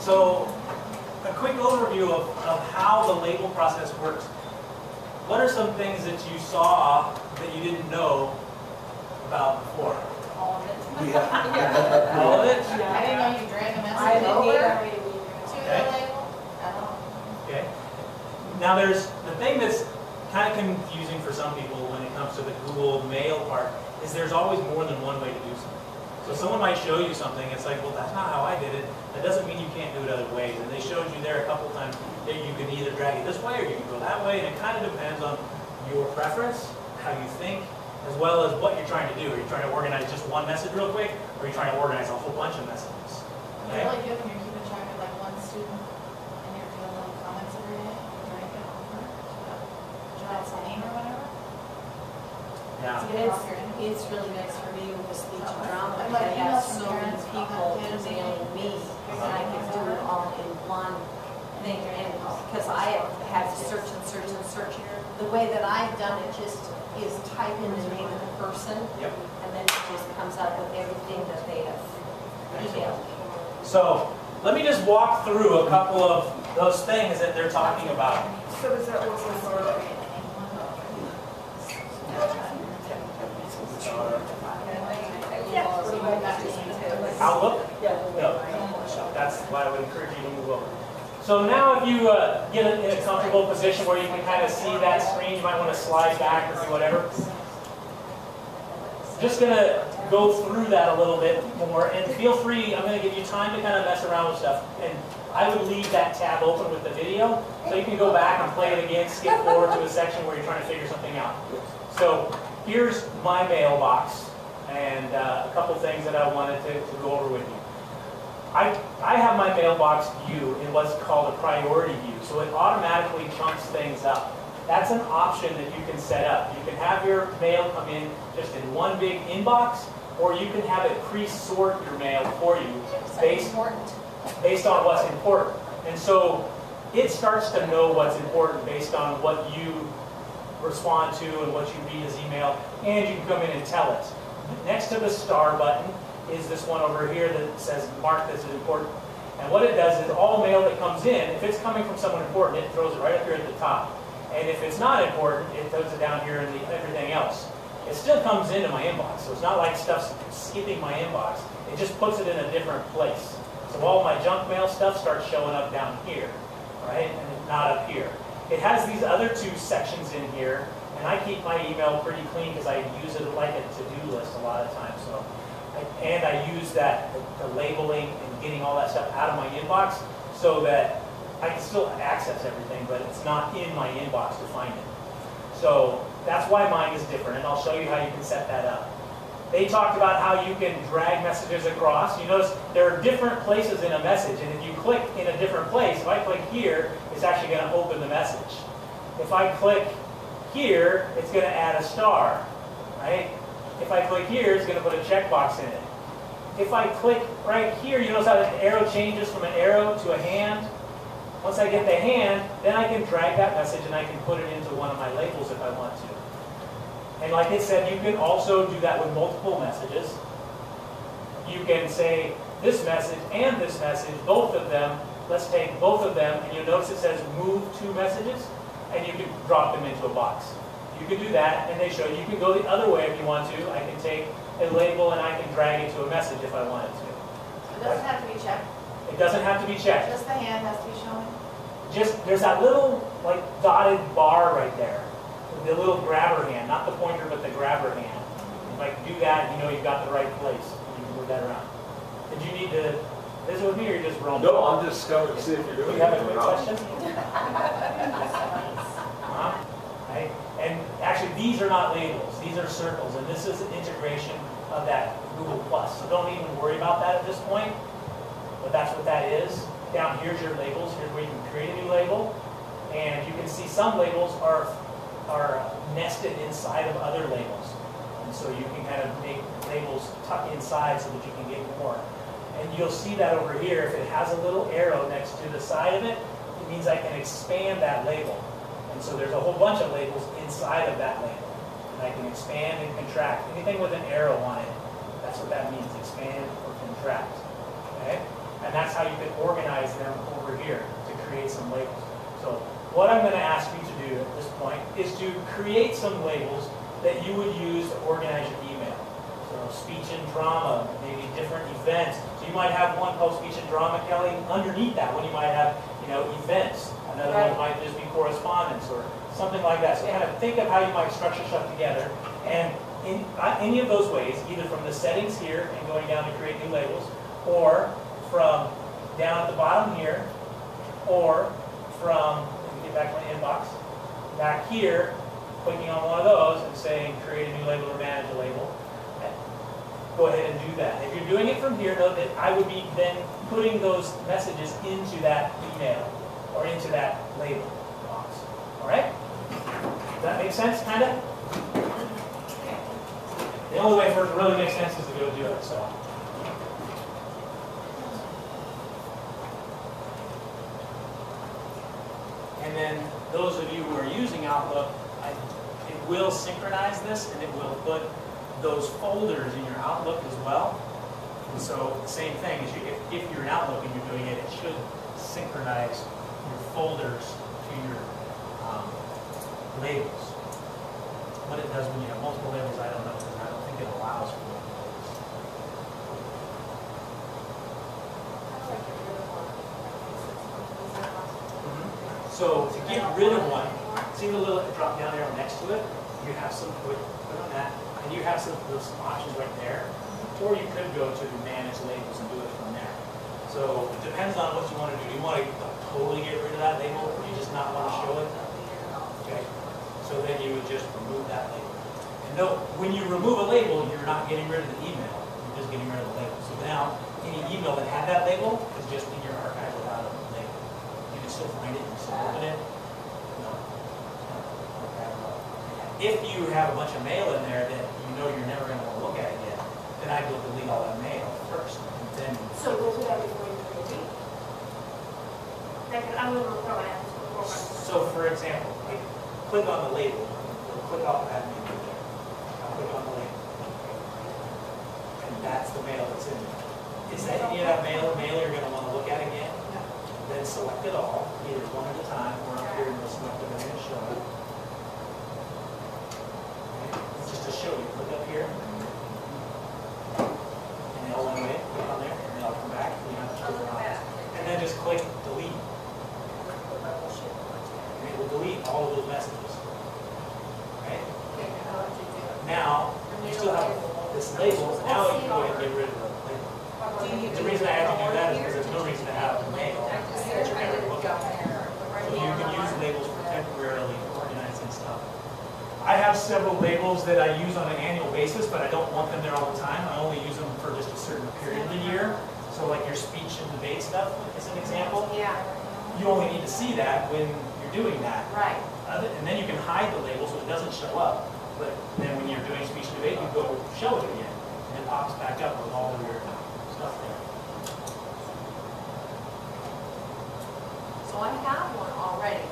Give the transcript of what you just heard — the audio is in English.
So, a quick overview of how the label process works. What are some things that you saw that you didn't know about before? All of it. Yeah. All of it? Yeah. I didn't know you drag a I message didn't over either. to the label at all. Okay. Now there's the thing that's kind of confusing for some people when it comes to the Google Mail part is there's always more than one way to do something. So someone might show you something, it's like, well, that's not how I did it. That doesn't mean you can't do it other ways. And they showed you there a couple times that you can either drag it this way or you can go that way, and it kind of depends on your preference, how you think, as well as what you're trying to do. Are you trying to organize just one message real quick, or are you trying to organize a whole bunch of messages? It's really good when you're keeping track of like one student and you're doing little comments every day. You drag it over to that name or whatever. Yeah. It's really nice for me with the speech and drama I'm because like, I have email so many parents, people kids, emailing me and I can do it all in one thing. And because I have to search and search and search. The way that I've done it just is type in the name of the person. Yep. And then it just comes up with everything that they have emailed me. So let me just walk through a couple of those things that they're talking about. So does that also sort of Outlook? No. That's why I would encourage you to move over. So now if you get in a comfortable position where you can kind of see that screen, you might want to slide back or do whatever. Just going to go through that a little bit more, and feel free, I'm going to give you time to kind of mess around with stuff. And I would leave that tab open with the video, so you can go back and play it again, skip forward to a section where you're trying to figure something out. So here's my mailbox, and a couple things that I wanted to go over with you. I have my mailbox view in what's called a priority view, so it automatically chunks things up. That's an option that you can set up. You can have your mail come in just in one big inbox, or you can have it pre-sort your mail for you based on what's important. And so it starts to know what's important based on what you respond to and what you read as email, and you can come in and tell it. Next to the star button is this one over here that says mark this as important. And what it does is all mail that comes in, if it's coming from someone important, it throws it right up here at the top. And if it's not important, it throws it down here in the everything else. It still comes into my inbox, so it's not like stuff's skipping my inbox. It just puts it in a different place. So all my junk mail stuff starts showing up down here, right? And not up here. It has these other two sections in here, and I keep my email pretty clean because I use it like a to-do list a lot of times. So, and I use that, the labeling and getting all that stuff out of my inbox so that I can still access everything, but it's not in my inbox to find it. So that's why mine is different, and I'll show you how you can set that up. They talked about how you can drag messages across. You notice there are different places in a message, and if you click in a different place, if I click here, it's actually going to open the message. If I click here, it's going to add a star, right? If I click here, it's going to put a checkbox in it. If I click right here, you notice how the arrow changes from an arrow to a hand? Once I get the hand, then I can drag that message and I can put it into one of my labels if I want to. And like it said, you can also do that with multiple messages. You can say this message and this message, both of them, let's take both of them, and you'll notice it says move two messages, and you can drop them into a box. You can do that, and they show you can go the other way if you want to. I can take a label and I can drag it to a message if I wanted to. It doesn't have to be checked. It doesn't have to be checked. Just the hand has to be shown. Just, there's that little like dotted bar right there. The little grabber hand, not the pointer, but the grabber hand. If I can do that, you know you've got the right place. You can move that around. Did you need to visit with me, or you just roaming? No, I'm just coming to see if you're doing it. Do you have a quick question? Right? And actually, these are not labels. These are circles, and this is an integration of that Google+. So don't even worry about that at this point. But that's what that is. Down here's your labels. Here's where you can create a new label. And you can see some labels are nested inside of other labels. And so you can kind of make labels tuck inside so that you can get more. And you'll see that over here. If it has a little arrow next to the side of it, it means I can expand that label. And so there's a whole bunch of labels inside of that label. And I can expand and contract. Anything with an arrow on it, that's what that means, expand or contract. Okay? And that's how you can organize them over here to create some labels. So what I'm going to ask you to do at this point is to create some labels that you would use to organize your email. So speech and drama, maybe different events. So you might have one called speech and drama, Kelly. Underneath that one you might have, events. Another one might just be correspondence or something like that. So kind of think of how you might structure stuff together. And in any of those ways, either from the settings here and going down to create new labels, or from down at the bottom here, or from, let me get back to my inbox, back here, clicking on one of those and saying create a new label or manage a label. Go ahead and do that. If you're doing it from here, though, that I would be then putting those messages into that email or into that label box. All right? Does that make sense, kind of? The only way for it to really make sense is to go do it. So. And then those of you who are using Outlook, it will synchronize this and it will put those folders in your Outlook as well. And so the same thing is if you're in Outlook and you're doing it, it should synchronize your folders to your labels. What it does when you have multiple labels, I don't know, because I don't think it allows for multiple labels. So to get rid of one, see the little drop down arrow next to it? You have some, put on that, and you have some options right there. Or you could go to manage labels and do it from there. So it depends on what you want to do. Do you want to totally get rid of that label, or do you just not want to show it? Okay. So then you would just remove that label. And note, when you remove a label, you're not getting rid of the email. You're just getting rid of the label. So now, any email that had that label is just in your archive without a label. You can still find it, you can still open it. No. If you have a bunch of mail in there that you know you're never going to want to look at again, then I'd go delete all that mail first. And then So we'll do that before you create. Like, I'm going to throw it out before. So for example, click on the label. Click off that label there. I'll click on the label. And that's the mail that's in there. Is that any of that mail you're going to want to look at again? No. Then select it all, either one at a time or up here and we'll select it and then show it. Okay. Just to show you, click up here. And they'll went away. Click on there and then I'll come back. And you have to click on it. And then just click delete. And it will delete all of those messages. Okay? Now, you still have this label. Now you can go ahead and get rid of the label. The reason I have to do that is because there's no reason to have mail that you're never going to look at. So you can use labels for temporarily organizing stuff. I have several labels that I use on an annual basis, but I don't want them there all the time. I only use them for just a certain period of the year. So like your speech and debate stuff, as an example. Yeah, You only need to see that when you're doing that. right. And then you can hide the label so it doesn't show up. But then when you're doing speech and debate, you go show it again. And it pops back up with all of your stuff there. So I have one already